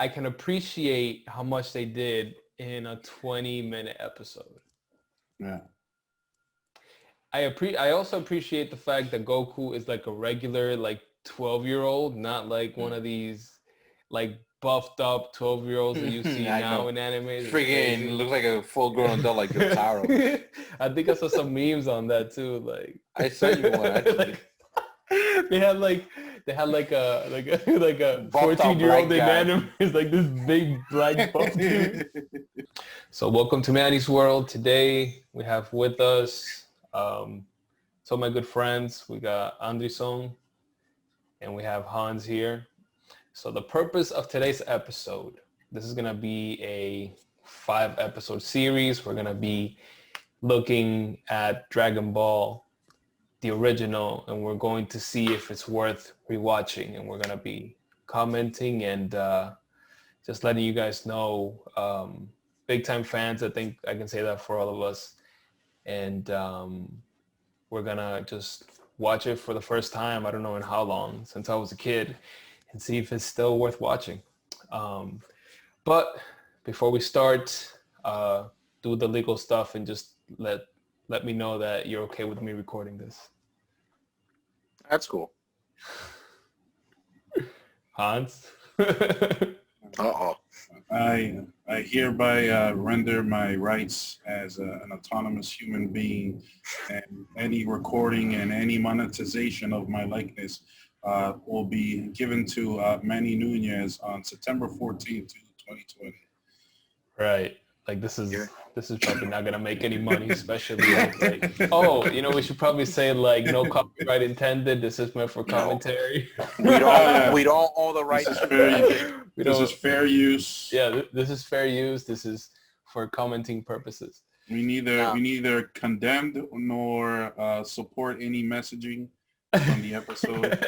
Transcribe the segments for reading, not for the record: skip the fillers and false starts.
I can appreciate how much they did in a 20-minute episode. Yeah. I also appreciate the fact that Goku is like a regular like 12-year-old, not like one of these like buffed up 12-year-olds that you see now in anime. Freaking looks like a full-grown adult like Yotaro. I think I saw some memes on that too. Like I sent you one actually. They had like a 14-year-old in guy. anime. It's like this big black buff dude. So welcome to Manny'z World. Today we have with us some of my good friends. We got Anderson and we have Hans here. So the purpose of today's episode, this is going to be a 5-episode series. We're going to be looking at Dragon Ball, the original, and we're going to see if it's worth rewatching. And we're going to be commenting and just letting you guys know, big time fans. I think I can say that for all of us. And we're going to just watch it for the first time. I don't know in how long, since I was a kid, and see if it's still worth watching. But before we start, do the legal stuff and just let me know that you're okay with me recording this. That's cool. Hans? Uh-oh. I hereby render my rights as an autonomous human being, and any recording and any monetization of my likeness will be given to Manny Nunez on September 14th, 2020. Right. Like this is probably not gonna make any money, especially like, we should probably say like no copyright intended. This is meant for commentary. We don't own the rights. This is fair use. Yeah, this is fair use. This is for commenting purposes. We neither condemned nor support any messaging on the episode.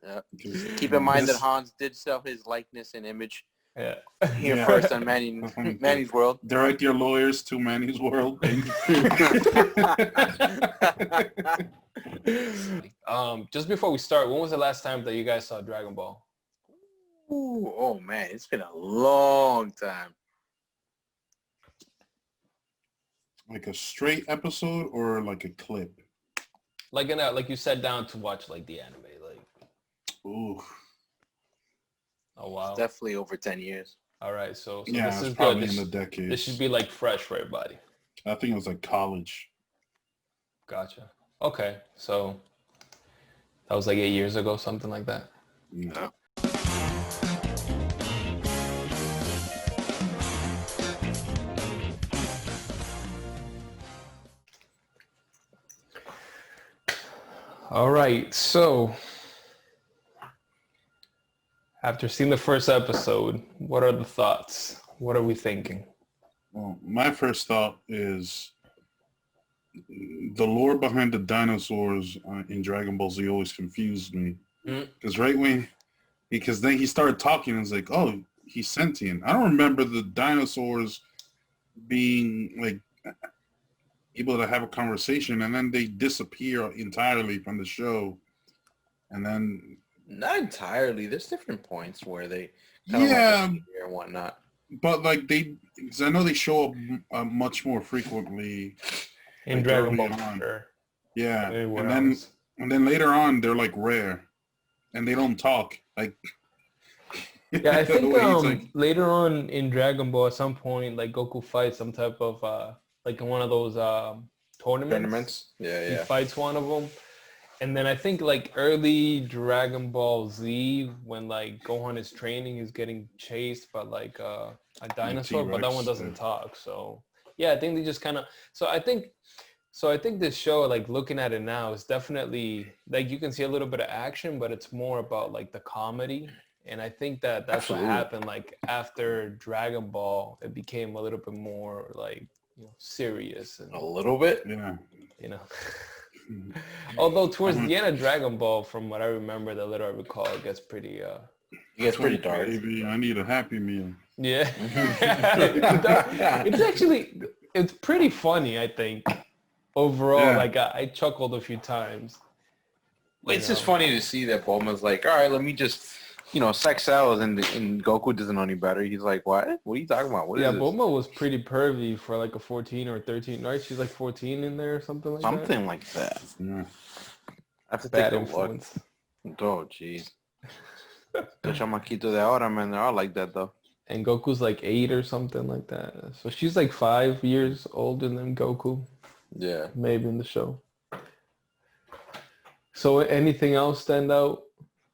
Yep. Keep in mind that Hans did sell his likeness and image. Yeah. Here first on Manny'z World. Direct your lawyers to Manny'z World. Just before we start, when was the last time that you guys saw Dragon Ball? Ooh, oh man, it's been a long time. Like a straight episode or like a clip? Like you sat down to watch like the anime, like. Ooh. Oh wow. It's definitely over 10 years. All right, so yeah, this is probably good. In the decades. This should be like fresh for everybody. I think it was like college. Gotcha. Okay, so that was like 8 years ago, something like that. Yeah. All right, so after seeing the first episode, what are the thoughts? What are we thinking? Well, my first thought is the lore behind the dinosaurs in Dragon Ball Z always confused me. Because then he started talking and it's like, oh, he's sentient. I don't remember the dinosaurs being like able to have a conversation, and then they disappear entirely from the show. And then not entirely. There's different points where they and whatnot. But like because I know they show up much more frequently in like Dragon Ball. Sure. Yeah, and then later on they're like rare, and they don't talk. Like yeah, I think later on in Dragon Ball, at some point, like Goku fights some type of like in one of those tournaments. Yeah. He fights one of them. And then I think like early Dragon Ball Z, when like Gohan is training, he's getting chased by like a dinosaur, but that one doesn't talk. So yeah, I think they just kind of. So I think this show, like looking at it now, is definitely like you can see a little bit of action, but it's more about like the comedy. And I think that's Absolutely. What happened. Like after Dragon Ball, it became a little bit more like serious and a little bit, Although towards the end of Dragon Ball, from what I remember, the little I recall, it gets pretty dark. Baby, I need a Happy Meal. Yeah. It's pretty funny, I think. Overall, like I chuckled a few times. It's just funny to see that Bulma's like, all right, let me just sex sells, and Goku doesn't know any better. He's like, what? What are you talking about? What is Yeah, this? Bulma was pretty pervy for like a 14 or 13, right? She's like 14 in there or something like that. Something like that. Yeah. I have to Bad take a influence. look. Oh, jeez. The chamaquito de ahora, man, they're all like that, though. And Goku's like 8 or something like that. So she's like 5 years older than Goku. Yeah. Maybe in the show. So anything else stand out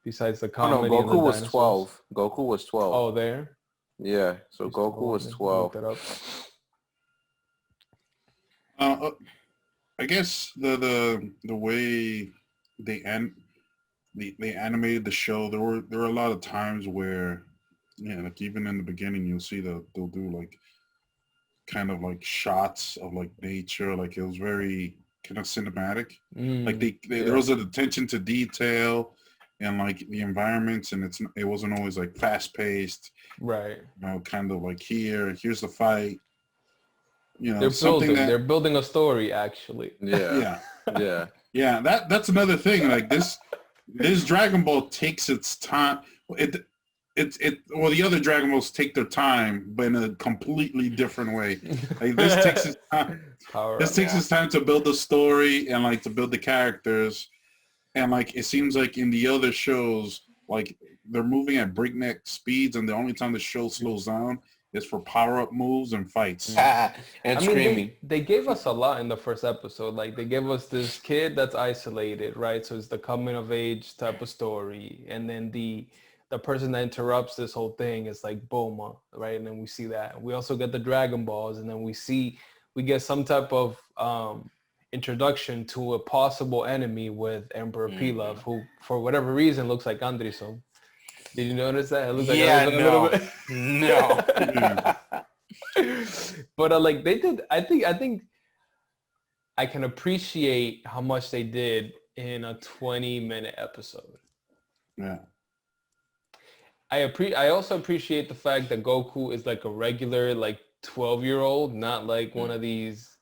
besides the Oh, comedy? no, and the Goku was dinosaurs? 12. Goku was 12. Oh, there? Yeah, so He's Goku was 12. Look that up. I guess the way they they animated the show, there were a lot of times where, like even in the beginning, you'll see they'll do like kind of like shots of like nature, like it was very kind of cinematic. Like there was an attention to detail and like the environments, and it wasn't always like fast paced. Right. Kind of like here's the fight. They're building a story actually. Yeah. Yeah. That's another thing. Like this Dragon Ball takes its time. The other Dragon Balls take their time, but in a completely different way. Like this takes its time. Its time to build the story and like to build the characters. And like it seems like in the other shows, like they're moving at breakneck speeds, and the only time the show slows down is for power-up moves and fights. And screaming. They gave us a lot in the first episode. Like they gave us this kid that's isolated, right? So it's the coming of age type of story. And then the person that interrupts this whole thing is like Bulma, right? And then we see that. We also get the Dragon Balls, and then we get some type of introduction to a possible enemy with Emperor Pilaf, who for whatever reason looks like Andrison. Did you notice that? It looks like a little bit. No. But like they did, I think I can appreciate how much they did in a 20-minute episode. Yeah. I also appreciate the fact that Goku is like a regular like 12-year-old, not like one of these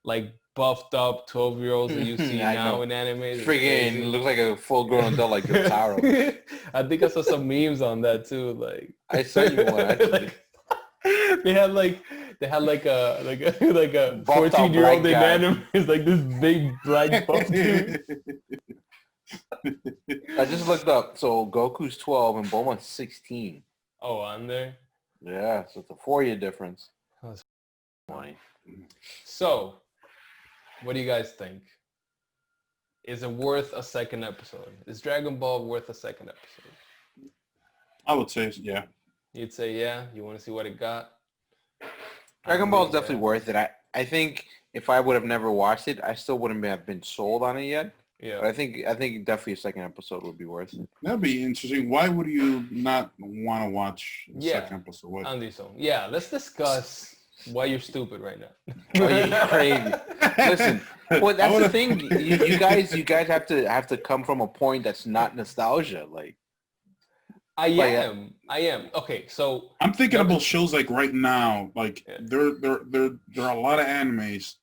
like buffed up 12-year-olds that you see now in anime. Freaking looks like a full-grown adult like Yotaro. I think I saw some memes on that too. Like I sent you one actually. They had like a 14-year-old in anime. It's like this big black buff dude. I just looked up. So Goku's 12 and Bulma's 16. Oh, on there? Yeah, so it's a 4-year difference. That's funny. So, what do you guys think? Is it worth a second episode? Is Dragon Ball worth a second episode? I would say yeah. You'd say yeah? You want to see what it got? Dragon Ball is definitely worth it. I think if I would have never watched it, I still wouldn't have been sold on it yet. Yeah. But I think definitely a second episode would be worth it. That'd be interesting. Why would you not want to watch the second episode? Anderson. Yeah, let's discuss why you're stupid right now. Oh, you're crazy. Listen, well, that's the thing. You guys have to come from a point that's not nostalgia. Like, I am. Okay, so I'm thinking about shows like right now. Like there are a lot of animes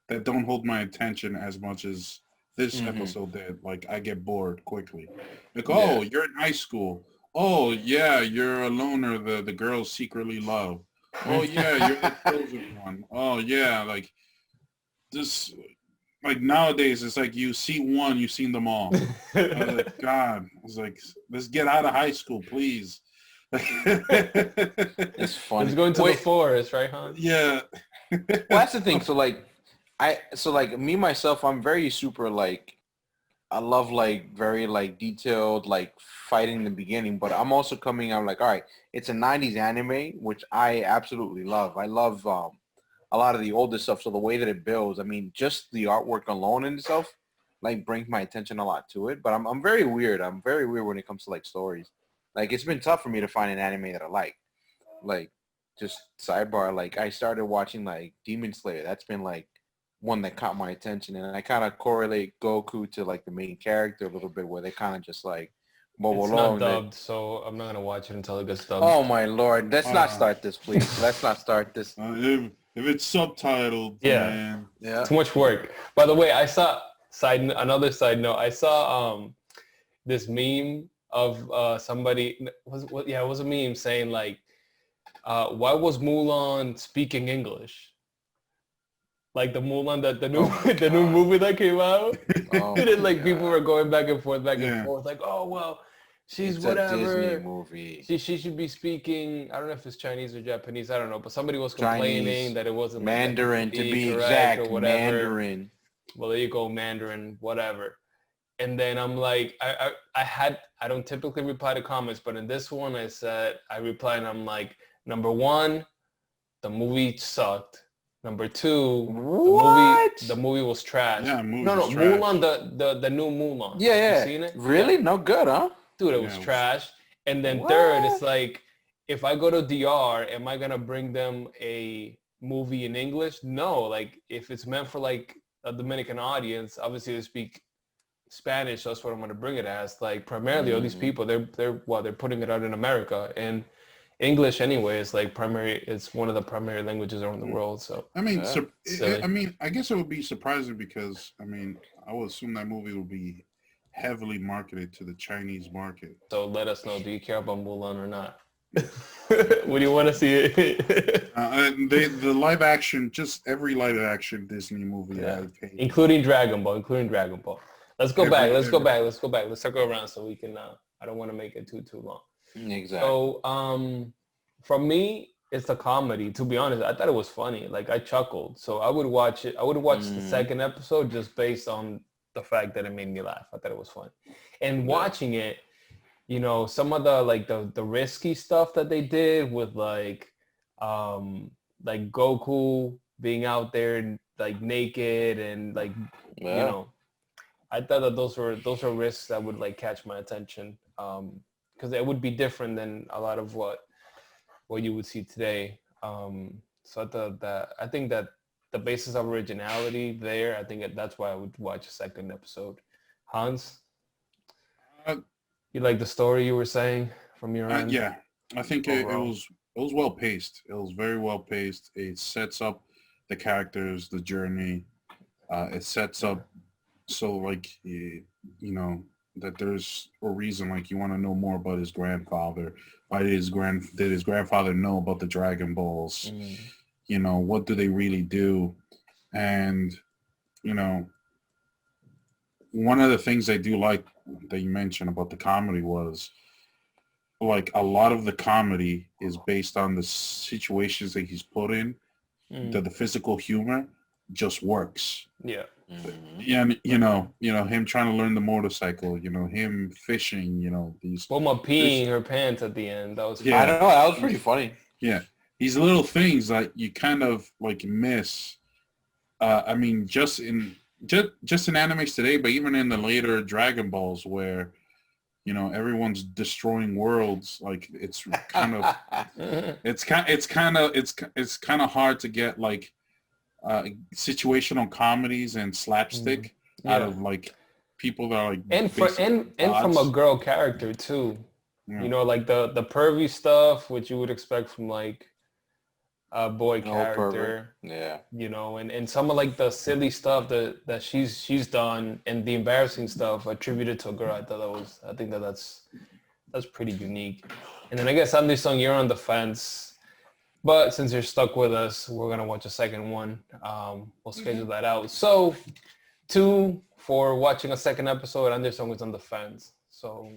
that don't hold my attention as much as this episode did. Like I get bored quickly. Like, oh, you're in high school. Oh yeah, you're a loner the girls secretly love. Oh yeah, you're the chosen one. Oh yeah, like this. Like nowadays, it's like you see one, you've seen them all. I was like, God, I was like, let's get out of high school, please. It's funny. It's going to the forest, right, Hans? Yeah. Well, that's the thing. So like me myself, I'm very super like, I love like very like detailed like fighting in the beginning, but I'm also coming out like, all right, it's a 90s anime, which I absolutely love. I love a lot of the older stuff. So the way that it builds, I mean, just the artwork alone in itself, like brings my attention a lot to it. But I'm very weird. I'm very weird when it comes to like stories. Like it's been tough for me to find an anime that I like. Like just sidebar, like I started watching like Demon Slayer. That's been like one that caught my attention. And I kind of correlate Goku to like the main character a little bit, where they kind of just like move it's along. Not dubbed, so I'm not going to watch it until it gets dubbed. Oh my Lord. Let's not start this, please. Let's not start this. If it's subtitled, man. Yeah. Too much work. By the way, I saw another side note. I saw this meme of somebody it was a meme saying like, why was Mulan speaking English? Like the Mulan, the new the new movie that came out. And then like people were going back and forth, like, oh well, she's it's whatever. a Disney movie. She should be speaking. I don't know if it's Chinese or Japanese. I don't know, but somebody was complaining that it wasn't Mandarin, like, to be exact, or whatever. Mandarin. Well, there you go, Mandarin, whatever. And then I'm like, I don't typically reply to comments, but in this one I replied and I'm like, number one, the movie sucked. Number two, the movie was trash. Yeah, movie no, was trash. Mulan, the new Mulan. Yeah. You seen it? Really? Yeah. No good, huh? Dude, it was trash. And then third, it's like, if I go to DR, am I gonna bring them a movie in English? No, like if it's meant for like a Dominican audience, obviously they speak Spanish, so that's what I'm gonna bring it as. Like primarily all these people, they're putting it out in America, and English anyway is like primary. It's one of the primary languages around the world. So I mean, I guess it would be surprising because I would assume that movie would be heavily marketed to the Chinese market. So let us know. Do you care about Mulan or not? What do you want to see it? The live action, just every live action Disney movie, including Dragon Ball. Let's go back. Let's circle around so we can. I don't want to make it too long. Exactly. So, for me, it's a comedy. To be honest, I thought it was funny. Like I chuckled. So I would watch it. I would watch the second episode just based on the fact that it made me laugh. I thought it was fun. And watching it, you know, some of the like the risky stuff that they did with like Goku being out there like naked and like you know, I thought that those are risks that would like catch my attention. Because it would be different than a lot of what you would see today. So I think that the basis of originality there, I think that's why I would watch a second episode. Hans, you like the story you were saying from your end? Yeah, I think it was well paced. It was very well paced. It sets up the characters, the journey. It sets up so like you know, that there's a reason, like you want to know more about his grandfather. Why did his grandfather know about the Dragon Balls? You know, what do they really do? And, you know, one of the things I do like that you mentioned about the comedy was like a lot of the comedy is based on the situations that he's put in, that the physical humor just works. Yeah. And you know him trying to learn the motorcycle, you know, him fishing, you know, these Bulma peeing her pants at the end. That was funny. I don't know, that was pretty funny. Yeah, these little things that you kind of like miss. I mean, just in animes today, but even in the later Dragon Balls, where you know everyone's destroying worlds, like it's kind of it's kind of hard to get like situational comedies and slapstick out of like people that are like and from a girl character too. You know, like the pervy stuff which you would expect from like a boy character. You know, and some of like the silly stuff that she's done and the embarrassing stuff attributed to a girl. I think that's pretty unique. And then I guess Andy Sung, you're on the fence. But since you're stuck with us, we're going to watch a second one. We'll schedule that out. So 2 for watching a second episode. Anderson was on the fence. So,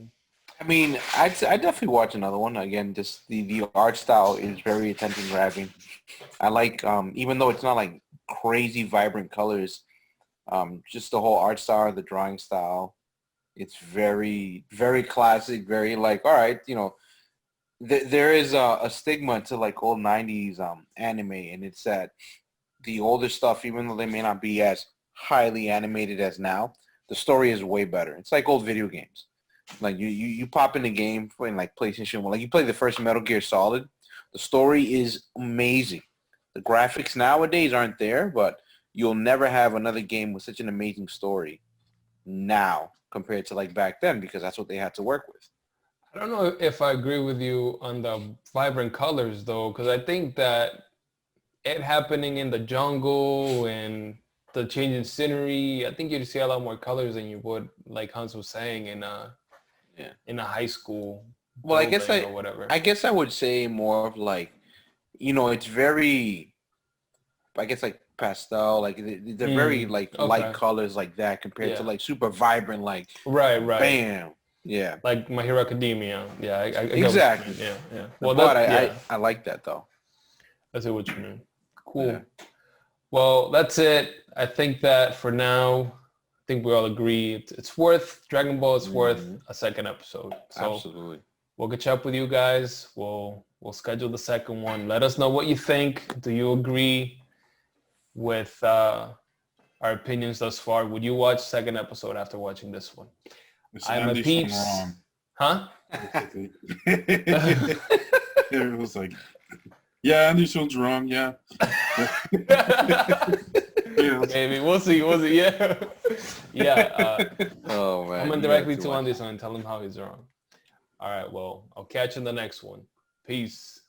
I mean, I'd definitely watch another one. Again, just the art style is very attention grabbing. I like, even though it's not like crazy vibrant colors, just the whole art style, the drawing style. It's very, very classic, very like, all right, you know, there is a stigma to like old 90s anime, and it's that the older stuff, even though they may not be as highly animated as now, the story is way better. It's like old video games. Like you pop in the game in like PlayStation 1, like you play the first Metal Gear Solid, the story is amazing. The graphics nowadays aren't there, but you'll never have another game with such an amazing story now compared to like back then, because that's what they had to work with. I don't know if I agree with you on the vibrant colors though, because I think that it happening in the jungle and the change in scenery, I think you'd see a lot more colors than you would, like Hans was saying, in in a high school Well, or whatever. I guess I would say more of like, it's very, I guess like pastel, like they're very like light colors like that compared to like super vibrant, like right. Bam. Yeah. Like My Hero Academia. Yeah, I exactly. Yeah. Well, I like that though. I see what you mean. Cool. Yeah. Well, that's it. I think that for now, I think we all agree it's worth Dragon Ball. It's worth a second episode. So absolutely. We'll catch up with you guys. We'll schedule the second one. Let us know what you think. Do you agree with our opinions thus far? Would you watch second episode after watching this one? I'm a peeps. Huh? It was like, yeah, Anderson's wrong. Yeah. Maybe we'll see. Yeah. Yeah. Oh man. Comment directly to Anderson and tell him how he's wrong. All right. Well, I'll catch you in the next one. Peace.